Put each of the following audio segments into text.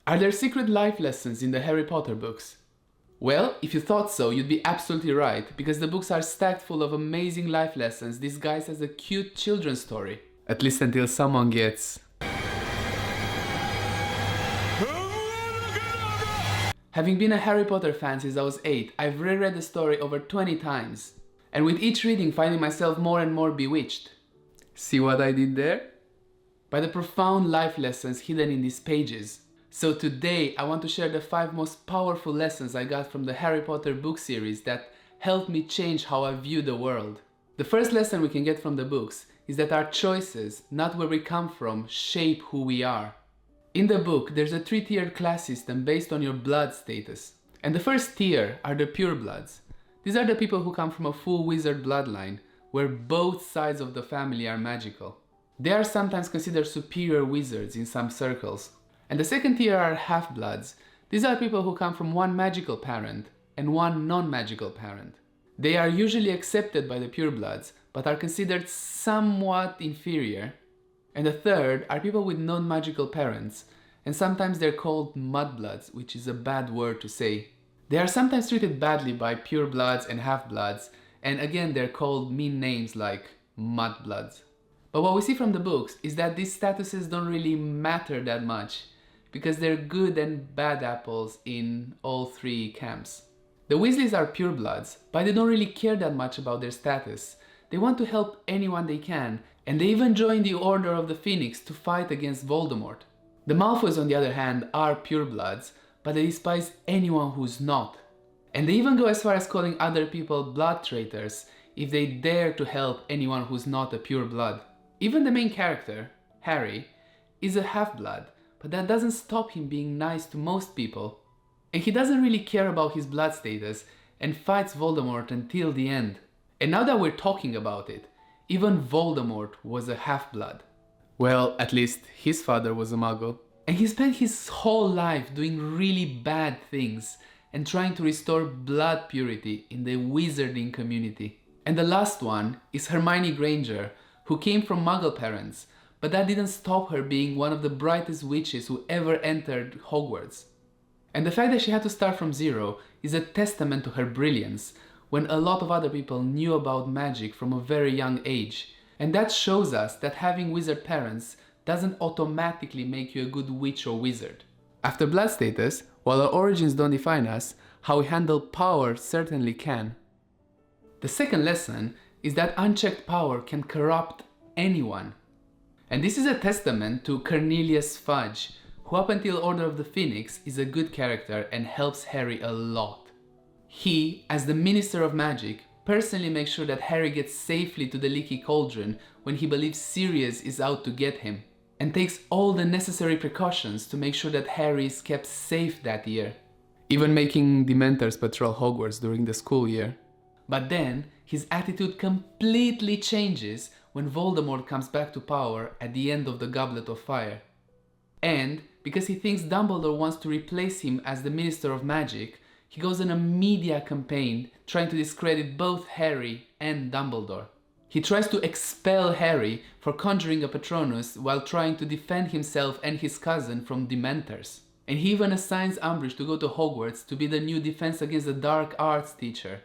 Are there secret life lessons in the Harry Potter books? Well, if you thought so, you'd be absolutely right, because the books are stacked full of amazing life lessons disguised as a cute children's story. At least until someone gets... Having been a Harry Potter fan since I was 8, I've reread the story over 20 times. And with each reading finding myself more and more bewitched. See what I did there? By the profound life lessons hidden in these pages. So today I want to share the 5 most powerful lessons I got from the Harry Potter book series that helped me change how I view the world. The first lesson we can get from the books is that our choices, not where we come from, shape who we are. In the book, there's a 3-tiered class system based on your blood status. And the first tier are the purebloods. These are the people who come from a full wizard bloodline, where both sides of the family are magical. They are sometimes considered superior wizards in some circles. And the second tier are half-bloods. These are people who come from one magical parent and one non-magical parent. They are usually accepted by the purebloods, but are considered somewhat inferior. And the third are people with non-magical parents, and sometimes they're called mudbloods, which is a bad word to say. They are sometimes treated badly by purebloods and half-bloods, and again they're called mean names like mudbloods. But what we see from the books is that these statuses don't really matter that much, because they're good and bad apples in all 3 camps. The Weasleys are purebloods, but they don't really care that much about their status. They want to help anyone they can, and they even join the Order of the Phoenix to fight against Voldemort. The Malfoys, on the other hand, are purebloods, but they despise anyone who's not. And they even go as far as calling other people blood traitors if they dare to help anyone who's not a pureblood. Even the main character, Harry, is a half-blood, but that doesn't stop him being nice to most people. And he doesn't really care about his blood status and fights Voldemort until the end. And now that we're talking about it, even Voldemort was a half-blood. Well, at least his father was a muggle. And he spent his whole life doing really bad things and trying to restore blood purity in the wizarding community. And the last one is Hermione Granger, who came from muggle parents, but that didn't stop her being one of the brightest witches who ever entered Hogwarts. And the fact that she had to start from zero is a testament to her brilliance, when a lot of other people knew about magic from a very young age. And that shows us that having wizard parents doesn't automatically make you a good witch or wizard. After blood status, while our origins don't define us, how we handle power certainly can. The second lesson is that unchecked power can corrupt anyone. And this is a testament to Cornelius Fudge, who up until Order of the Phoenix is a good character and helps Harry a lot. He, as the Minister of Magic, personally makes sure that Harry gets safely to the Leaky Cauldron when he believes Sirius is out to get him, and takes all the necessary precautions to make sure that Harry is kept safe that year. Even making Dementors patrol Hogwarts during the school year. But then, his attitude completely changes when Voldemort comes back to power at the end of the Goblet of Fire. And, because he thinks Dumbledore wants to replace him as the Minister of Magic, he goes on a media campaign trying to discredit both Harry and Dumbledore. He tries to expel Harry for conjuring a Patronus while trying to defend himself and his cousin from Dementors. And he even assigns Umbridge to go to Hogwarts to be the new Defense Against the Dark Arts teacher.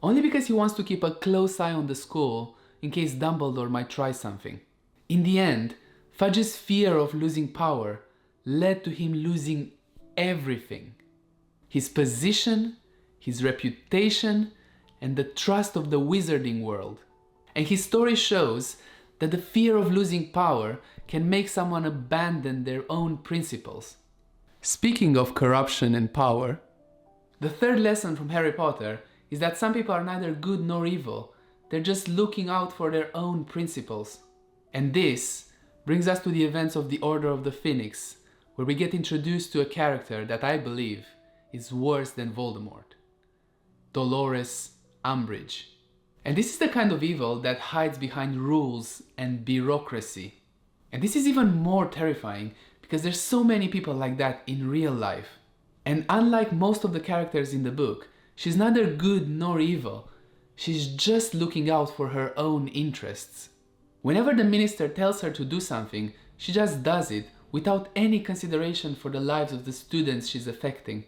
Only because he wants to keep a close eye on the school in case Dumbledore might try something. In the end, Fudge's fear of losing power led to him losing everything. His position, his reputation, and the trust of the wizarding world. And his story shows that the fear of losing power can make someone abandon their own principles. Speaking of corruption and power, the third lesson from Harry Potter is that some people are neither good nor evil, they're just looking out for their own principles. And this brings us to the events of the Order of the Phoenix, where we get introduced to a character that I believe is worse than Voldemort. Dolores Umbridge. And this is the kind of evil that hides behind rules and bureaucracy. And this is even more terrifying because there's so many people like that in real life. And unlike most of the characters in the book, she's neither good nor evil. She's just looking out for her own interests. Whenever the minister tells her to do something, she just does it without any consideration for the lives of the students she's affecting.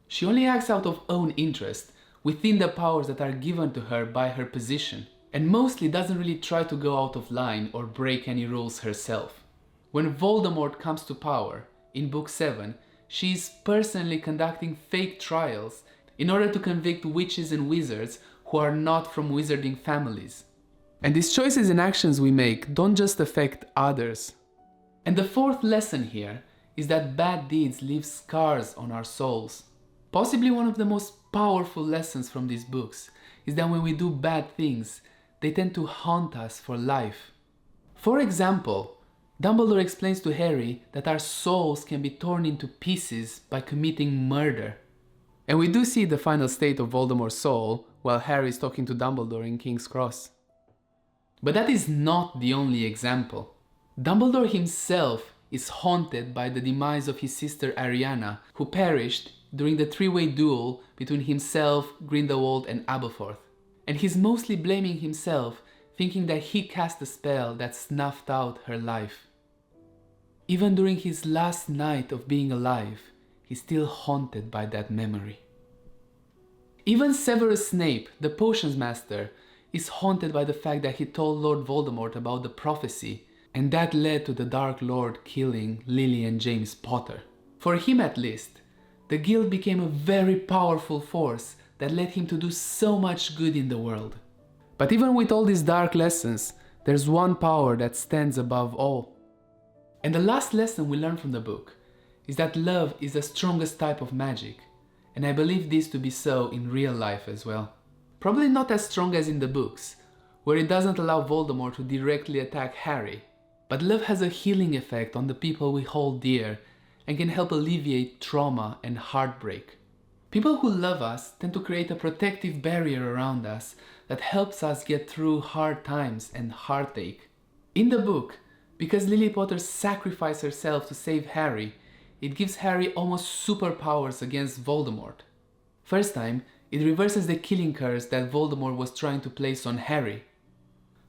She only acts out of own interest, within the powers that are given to her by her position, and mostly doesn't really try to go out of line or break any rules herself. When Voldemort comes to power, in Book 7, she is personally conducting fake trials in order to convict witches and wizards who are not from wizarding families. And these choices and actions we make don't just affect others. And the fourth lesson here is that bad deeds leave scars on our souls. Possibly one of the most powerful lessons from these books is that when we do bad things, they tend to haunt us for life. For example, Dumbledore explains to Harry that our souls can be torn into pieces by committing murder. And we do see the final state of Voldemort's soul while Harry is talking to Dumbledore in King's Cross. But that is not the only example. Dumbledore himself is haunted by the demise of his sister Ariana, who perished during the three-way duel between himself, Grindelwald and Aberforth. And he's mostly blaming himself, thinking that he cast a spell that snuffed out her life. Even during his last night of being alive, he's still haunted by that memory. Even Severus Snape, the potions master, is haunted by the fact that he told Lord Voldemort about the prophecy, and that led to the Dark Lord killing Lily and James Potter. For him at least, the guild became a very powerful force that led him to do so much good in the world. But even with all these dark lessons, there's one power that stands above all. And the last lesson we learn from the book is that love is the strongest type of magic, and I believe this to be so in real life as well. Probably not as strong as in the books, where it doesn't allow Voldemort to directly attack Harry, but love has a healing effect on the people we hold dear and can help alleviate trauma and heartbreak. People who love us tend to create a protective barrier around us that helps us get through hard times and heartache. In the book, because Lily Potter sacrificed herself to save Harry, it gives Harry almost superpowers against Voldemort. First time, it reverses the killing curse that Voldemort was trying to place on Harry.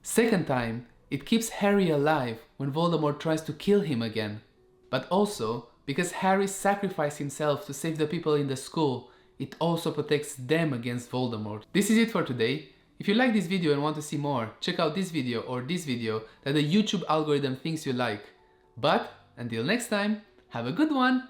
Second time, it keeps Harry alive when Voldemort tries to kill him again. But also, because Harry sacrificed himself to save the people in the school, it also protects them against Voldemort. This is it for today. If you like this video and want to see more, check out this video or this video that the YouTube algorithm thinks you like. But until next time, have a good one!